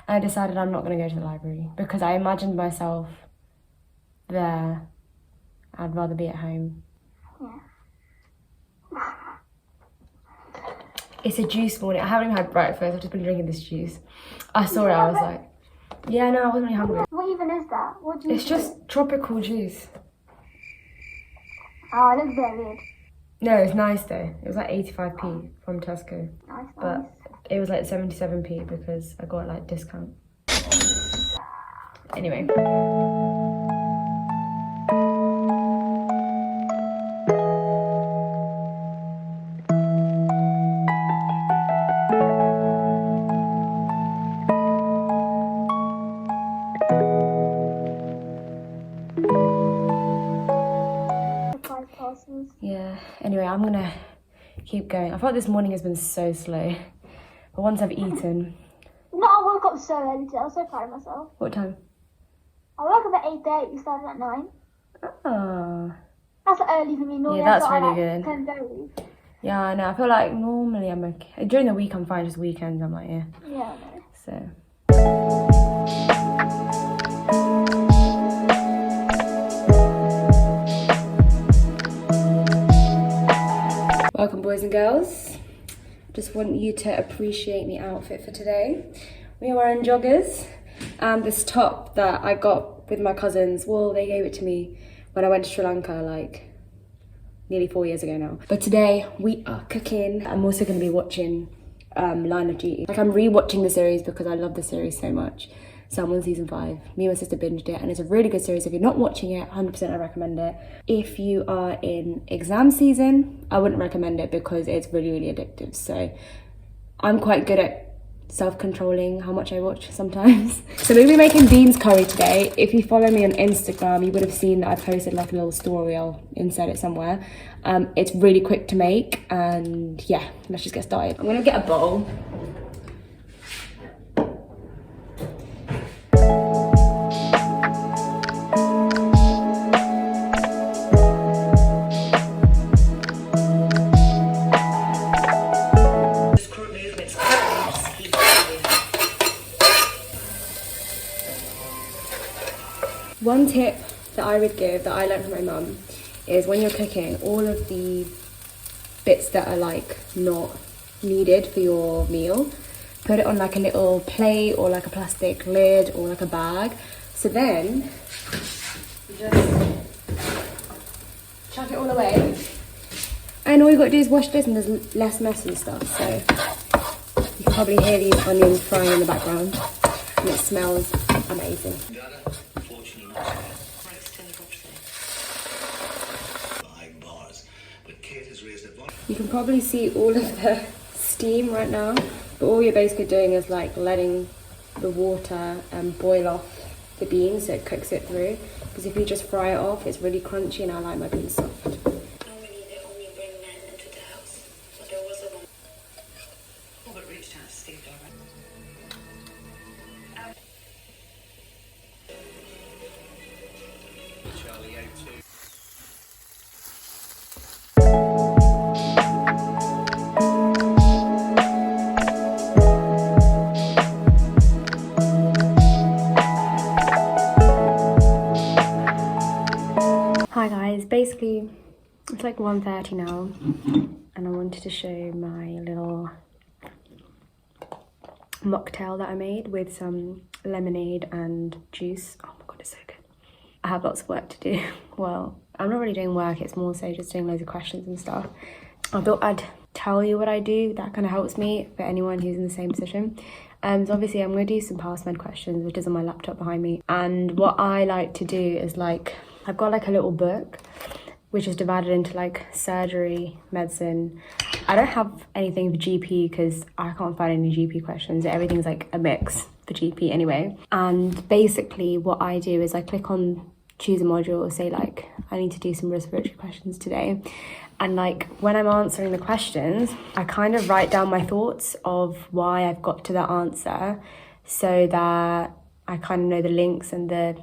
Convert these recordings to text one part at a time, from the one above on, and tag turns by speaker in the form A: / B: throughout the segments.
A: I decided I'm not going to go to the library because I imagined myself there. I'd rather be at home.
B: Yeah.
A: It's a juice morning. I haven't even had breakfast. I've just been drinking this juice. I saw it. I was like, yeah, no, I wasn't really hungry.
B: What even is that? What juice?
A: It's just tropical juice.
B: Oh, it looks very weird.
A: No, it's nice though. It was like 85p from Tesco.
B: Nice.
A: But it was like 77p because I got like discount. Anyway. Yeah, anyway, I'm gonna keep going. I feel like this morning has been so slow. But once I've eaten...
B: No, I woke up so early today. I was so proud of myself.
A: What time?
B: I woke up at 8:30. You started at 9.
A: Oh.
B: That's early for me. Normally
A: Yeah, that's
B: I
A: really
B: start
A: good.
B: at 10:30.
A: Yeah, I know. I feel like normally I'm okay. During the week I'm fine, just weekends I'm like, yeah.
B: Yeah, I know.
A: So... Welcome boys and girls. Just want you to appreciate the outfit for today. We are wearing joggers and this top that I got with my cousins. Well, they gave it to me when I went to Sri Lanka like nearly 4 years ago now. But today we are cooking. I'm also going to be watching Line of Duty. Like I'm re-watching the series because I love the series so much. So I'm on season 5. Me and my sister binged it and it's a really good series. If you're not watching it, 100% I recommend it. If you are in exam season, I wouldn't recommend it because it's really, really addictive. So I'm quite good at self-controlling how much I watch sometimes. So we'll be making beans curry today. If you follow me on Instagram, you would have seen that I posted like a little story. I'll insert it somewhere. It's really quick to make and yeah, let's just get started. I'm gonna get a bowl. One tip that I would give, that I learned from my mum, is when you're cooking, all of the bits that are like not needed for your meal, put it on like a little plate or like a plastic lid or like a bag. So then you just chuck it all away. And all you gotta do is wash this and there's less mess and stuff. So you can probably hear these onions frying in the background and it smells amazing. You can probably see all of the steam right now, but all you're basically doing is like letting the water boil off the beans so it cooks it through. Because if you just fry it off, it's really crunchy and I like my beans soft.
C: Normally they only bring men into the house, but there was a one. Robert reached out to Steve direct. Charlie O2.
A: Hi guys, basically it's like 1:30 now and I wanted to show my little mocktail that I made with some lemonade and juice. Oh my god, it's so good. I have lots of work to do. Well, I'm not really doing work, it's more so just doing loads of questions and stuff. I thought I'd tell you what I do. That kind of helps me for anyone who's in the same position. So obviously I'm going to do some PassMed questions, which is on my laptop behind me. And what I like to do is like, I've got like a little book which is divided into like surgery, medicine. I don't have anything for GP because I can't find any GP questions. Everything's like a mix for GP anyway. And basically what I do is I click on choose a module, say like I need to do some respiratory questions today. And like when I'm answering the questions, I kind of write down my thoughts of why I've got to that answer so that I kind of know the links and the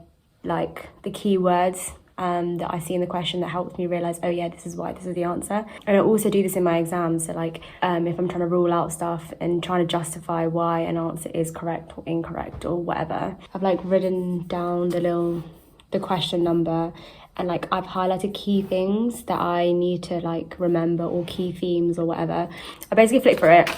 A: like the keywords that I see in the question that helps me realise, oh yeah, this is why, this is the answer. And I also do this in my exams, so like if I'm trying to rule out stuff and trying to justify why an answer is correct or incorrect or whatever, I've like written down the question number, and like I've highlighted key things that I need to like remember, or key themes or whatever. I basically flick through it,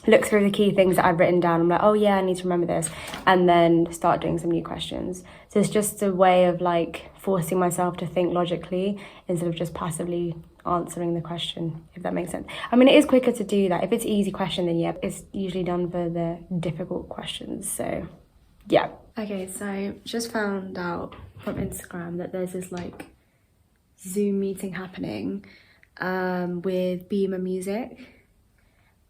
A: look through the key things that I've written down. I'm like, oh yeah, I need to remember this, and then start doing some new questions. So it's just a way of like forcing myself to think logically instead of just passively answering the question, if that makes sense. I mean, it is quicker to do that. If it's an easy question, then yeah, it's usually done for the difficult questions. So yeah. Okay, so just found out from Instagram that there's this like Zoom meeting happening with BIMA music,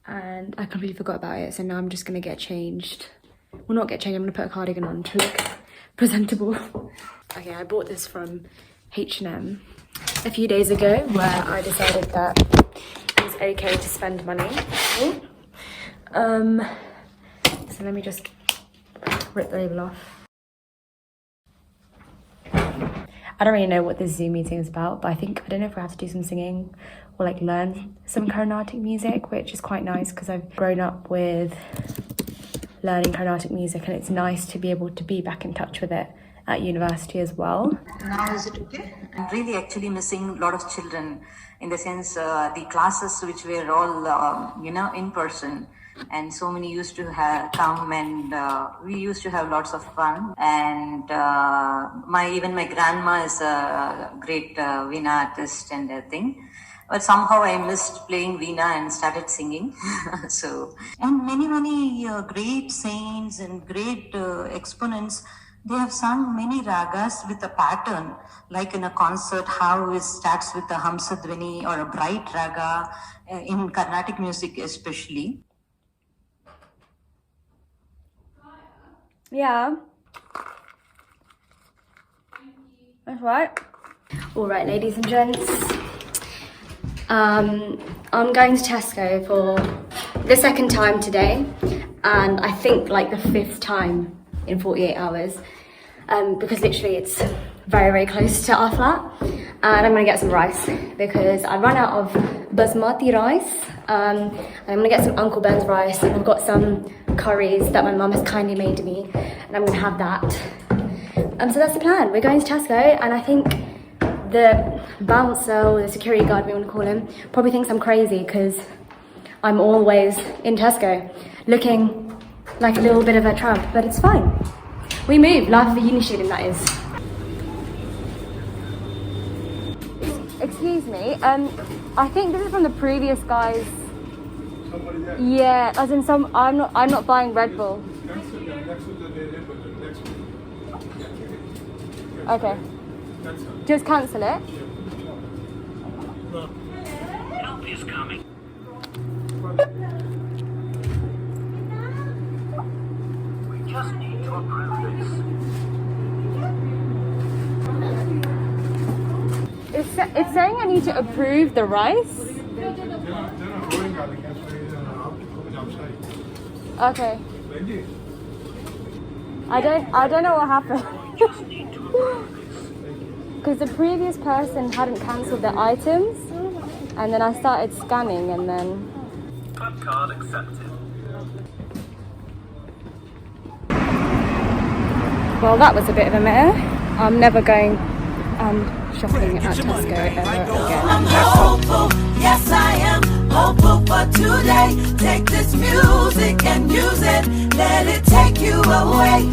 A: and I completely forgot about it, so now I'm just gonna get changed. Well, not get changed, I'm gonna put a cardigan on to look presentable. Okay, I bought this from H&M a few days ago, where I decided that it was okay to spend money. So let me just rip the label off. I don't really know what this Zoom meeting is about, but I don't know if we have to do some singing or like learn some Carnatic music, which is quite nice because I've grown up with learning Carnatic music, and it's nice to be able to be back in touch with it at university as well.
D: Now is it okay? I'm really actually missing a lot of children, in the sense the classes which were all in person, and so many used to come, and we used to have lots of fun. And even my grandma is a great Veena artist and everything. But somehow I missed playing Veena and started singing. And many great saints and great exponents, they have sung many ragas with a pattern, like in a concert, how it starts with a Hamsadvani or a bright raga, in Carnatic music especially.
A: Yeah. That's right. All right, ladies and gents. I'm going to Tesco for the second time today, and I think like the 5th time in 48 hours, because literally it's very, very close to our flat, and I'm gonna get some rice because I ran out of basmati rice, and I'm gonna get some Uncle Ben's rice, and I've got some curries that my mum has kindly made me, and I'm gonna have that. So that's the plan. We're going to Tesco, and I think the bouncer or the security guard, we want to call him, probably thinks I'm crazy because I'm always in Tesco looking like a little bit of a tramp, but it's fine. We move. Life of a uni student, that is. Excuse me, I think this is from the previous guys. Yeah, as in I'm not buying Red Bull. Okay. Just cancel it.
C: Help is coming. We just need to approve this.
A: It's saying I need to approve the rice. Okay. I don't know what happened. Because the previous person hadn't cancelled their items, and then I started scanning, and then...
C: Card accepted.
A: Well, that was a bit of a mare. I'm never going shopping at Tesco ever again.
E: I'm hopeful, yes I am hopeful for today. Take this music and use it, let it take you away.